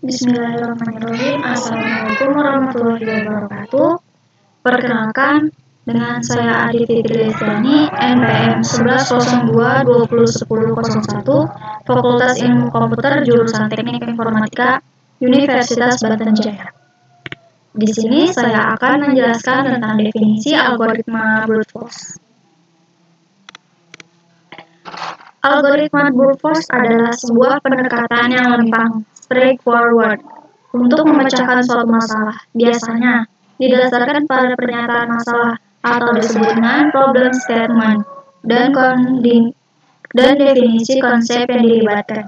Bismillahirrahmanirrahim. Assalamualaikum warahmatullahi wabarakatuh. Perkenalkan, dengan saya Aditi Tristiani, NPM 1102-201001, Fakultas Ilmu Komputer Jurusan Teknik Informatika, Universitas Banten Jaya. Di sini saya akan menjelaskan tentang definisi algoritma brute force. Algoritma brute force adalah sebuah pendekatan yang lempeng, straightforward, untuk memecahkan suatu masalah. Biasanya didasarkan pada pernyataan masalah atau disebut dengan problem statement dan definisi konsep yang dilibatkan.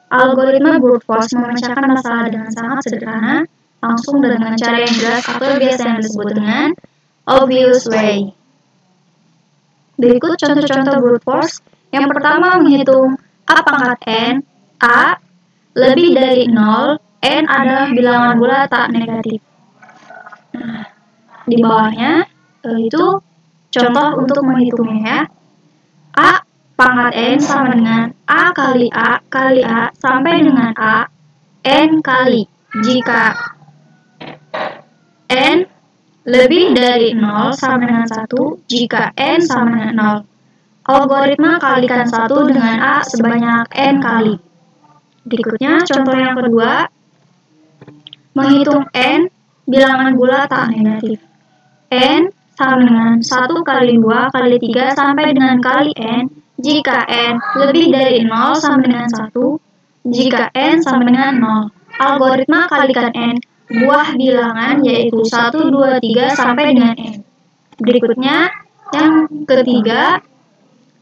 Algoritma brute force memecahkan masalah dengan sangat sederhana, langsung dengan cara yang jelas atau biasa yang disebut dengan obvious way. Berikut contoh-contoh brute force. Yang pertama, menghitung A pangkat N, A lebih dari 0, N adalah bilangan bulat tak negatif. Nah, di bawahnya itu contoh untuk menghitungnya ya. A pangkat N sama dengan A kali A kali A sampai dengan A, N kali. Jika N lebih dari 0 sama dengan 1, jika N sama dengan 0. Algoritma kalikan 1 dengan A sebanyak N kali. Berikutnya contoh yang kedua, menghitung N bilangan bulat tak negatif. N sama dengan 1 kali 2 kali 3 sampai dengan kali N, jika N lebih dari 0 sama dengan 1, jika N sama dengan 0. Algoritma kalikan N buah bilangan yaitu 1, 2, 3 sampai dengan N. Berikutnya yang ketiga,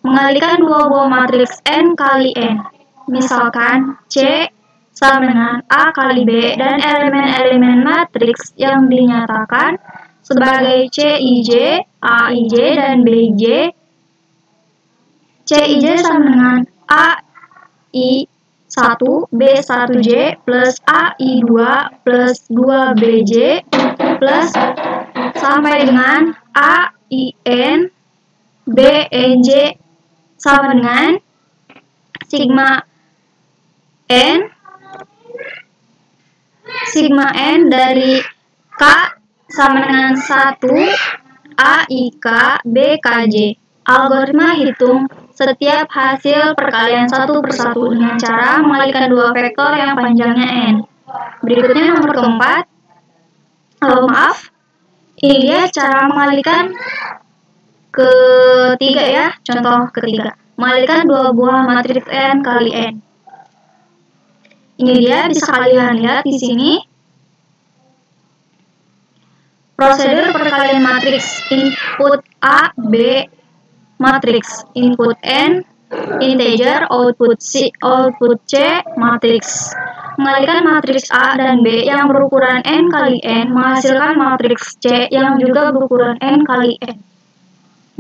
mengalikan dua buah matriks N kali N. Misalkan C sama dengan A kali B dan elemen-elemen matriks yang dinyatakan sebagai CIJ, AIJ, dan BIJ. CIJ sama dengan AI1, B1J plus AI2 plus 2BJ plus sampai dengan AIN, BNJ sama dengan sigma N dari K sama dengan 1 AIK BKJ. Algoritma hitung setiap hasil perkalian satu persatu dengan cara mengalikan dua vektor yang panjangnya N. Berikutnya nomor keempat, ini dia cara mengalikan ketiga ya, contoh ketiga. Mengalikan dua buah matriks N kali N. Ini dia, bisa kalian lihat di sini. Prosedur perkalian matriks input A, B, matriks input N, integer, output C, matriks. Mengalikan matriks A dan B yang berukuran N kali N menghasilkan matriks C yang juga berukuran N kali N.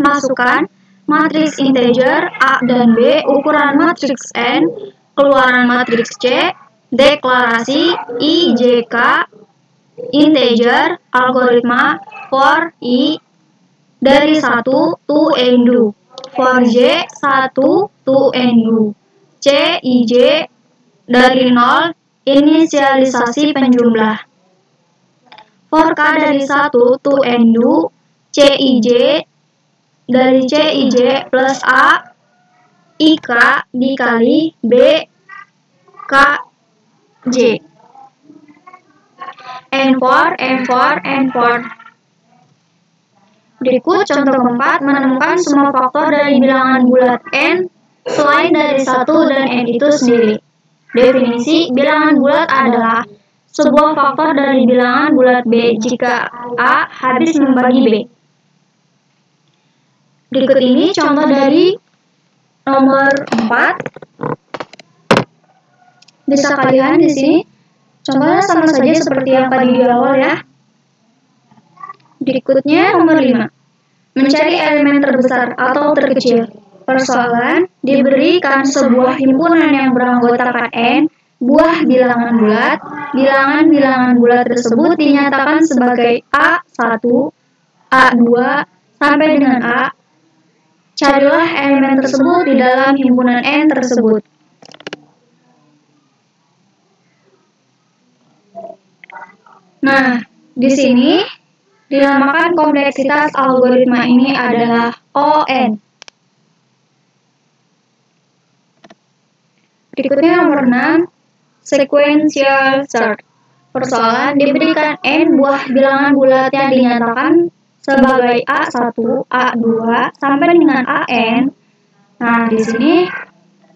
Masukkan matriks integer A dan B, ukuran matriks N, keluaran matriks C, deklarasi IJK, integer, algoritma for I dari 1 to N2, for J 1 to N2, CIJ dari 0, inisialisasi penjumlah, for K dari 1 to N2, CIJ dari CIJ plus A, IK dikali B, K, J. N4. Berikut contoh keempat, menemukan semua faktor dari bilangan bulat N selain dari 1 dan N itu sendiri. Definisi bilangan bulat adalah sebuah faktor dari bilangan bulat B jika A habis membagi B. Berikut ini contoh dari nomor 4. Bisa kalian di sini. Contohnya sama saja seperti yang tadi di awal ya. Berikutnya nomor 5. Mencari elemen terbesar atau terkecil. Persoalan, diberikan sebuah himpunan yang beranggotakan N buah bilangan bulat. Bilangan-bilangan bulat tersebut dinyatakan sebagai A1, A2, sampai dengan A. Carilah elemen tersebut di dalam himpunan N tersebut. Nah, di sini dinamakan kompleksitas algoritma ini adalah ON. Berikutnya nomor 6, sequential search. Persoalan diberikan n buah bilangan bulat yang dinyatakan sebagai A1, A2, sampai dengan AN. Nah, di sini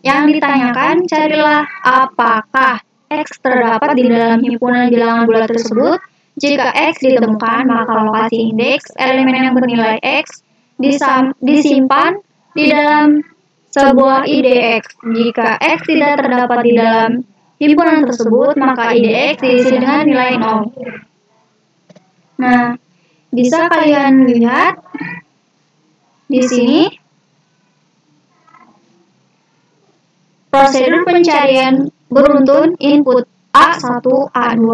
yang ditanyakan, carilah apakah X terdapat di dalam himpunan bilangan bulat tersebut. Jika X ditemukan, maka lokasi indeks elemen yang bernilai X disimpan di dalam sebuah IDX. Jika X tidak terdapat di dalam himpunan tersebut, maka IDX diisi dengan nilai 0. Nah, bisa kalian lihat di sini prosedur pencarian beruntun input A1, A2,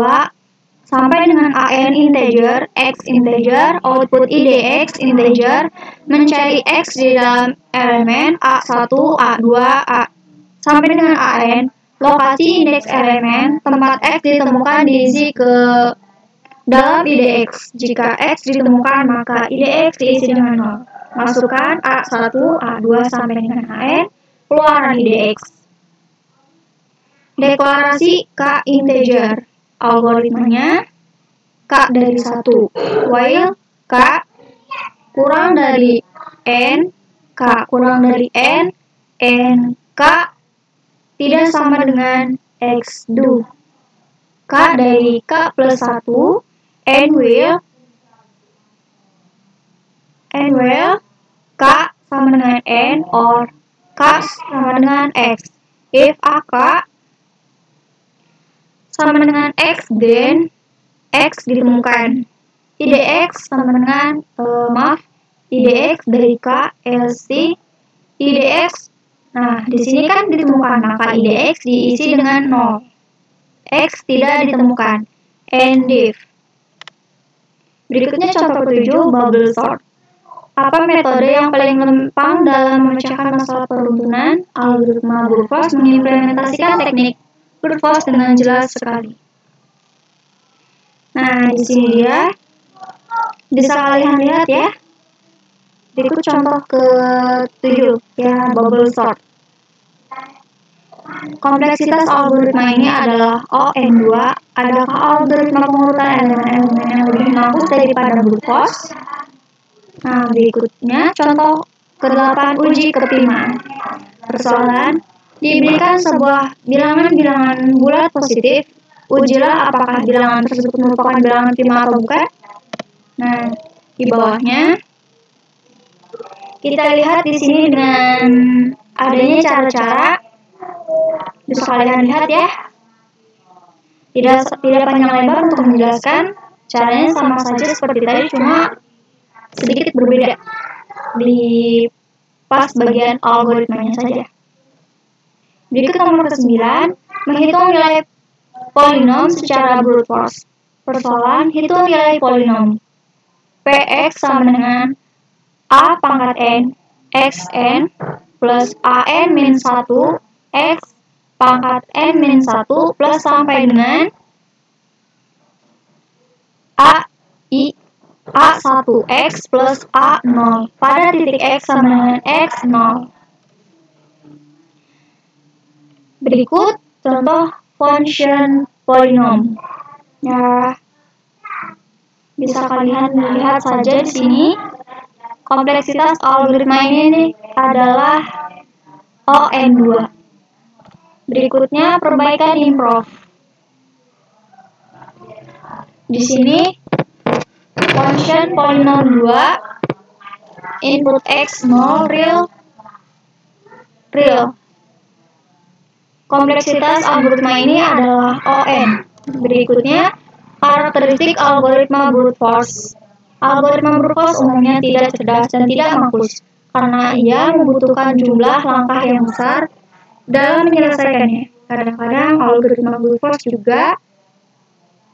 sampai dengan AN integer, X integer, output IDX integer, mencari X di dalam elemen A1, A2, sampai dengan AN. Lokasi indeks elemen tempat X ditemukan diisi ke dalam IDX. Jika X ditemukan, maka IDX diisi dengan 0. Masukkan A1, A2 sampai dengan AN, keluaran IDX. Deklarasi K integer. Algoritmanya K dari 1, while K kurang dari N, K kurang dari N K tidak sama dengan X do. K dari K plus 1, N will K sama dengan N or K sama dengan X. If AK sama dengan X, then X ditemukan. IDX sama dengan IDX dari K, LC, IDX. Nah, di sini kan ditemukan, maka IDX diisi dengan 0. X tidak ditemukan. And if. Berikutnya contoh ke-7, bubble sort. Apa metode yang paling gampang dalam memecahkan masalah peruntunan? Algoritma brute force mengimplementasikan teknik brute force dengan jelas sekali. Nah, di sini dia bisa kalian lihat ya. Berikut contoh ke-7 ya, bubble sort. Kompleksitas algoritma ini adalah ON2. Adakah algoritma pengurutan elemen-elemen yang lebih mampus daripada brute force? Nah, berikutnya contoh ke-8, uji keprimaan. Persoalan, diberikan sebuah bilangan-bilangan bulat positif. Ujilah apakah bilangan tersebut merupakan bilangan prima atau bukan. Nah, di bawahnya kita lihat di sini dengan adanya cara-cara, bisa kalian lihat ya. Tidak panjang lebar untuk menjelaskan, caranya sama saja seperti tadi, cuma sedikit berbeda di pas bagian algoritmanya saja. Berikut nomor ke-9, menghitung nilai polinom secara brute force. Persoalan, hitung nilai polinom. Px sama dengan A pangkat N, Xn plus An min 1, X pangkat N min 1 plus sampai dengan A1X plus A0 pada titik X sama dengan X0. Berikut contoh function polinom. Ya, bisa kalian lihat saja di sini. Kompleksitas algoritma ini adalah ON2. Berikutnya perbaikan improve. Di sini function polinom 2, input X 0 real. Kompleksitas algoritma ini adalah ON. Berikutnya karakteristik algoritma brute force. Algoritma brute force umumnya tidak cerdas dan tidak mampus, karena ia membutuhkan jumlah langkah yang besar dalam menyelesaikannya. Kadang-kadang algoritma brute force juga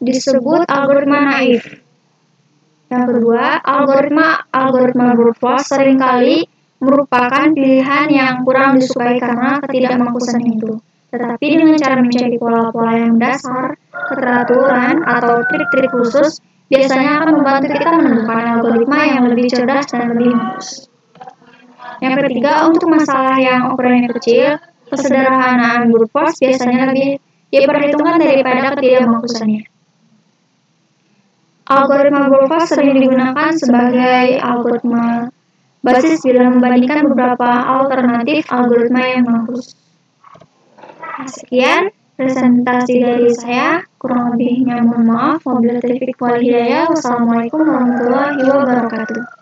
disebut algoritma naif. Yang kedua, algoritma brute force seringkali merupakan pilihan yang kurang disukai karena ketidakmampusan itu. Tetapi dengan cara mencari pola-pola yang dasar Keteraturan atau trik-trik khusus biasanya akan membantu kita menemukan algoritma yang lebih cerdas dan lebih mulus. Yang ketiga, untuk masalah yang ukurannya kecil, kesederhanaan brute force biasanya lebih diperhitungkan daripada ketidakmampusannya. Algoritma brute force sering digunakan sebagai algoritma basis bila membandingkan beberapa alternatif algoritma yang mampus. Sekian presentasi dari saya, kurang lebihnya mohon maaf. Wabillahi taufiq wal hidayah. Wassalamualaikum warahmatullahi wabarakatuh.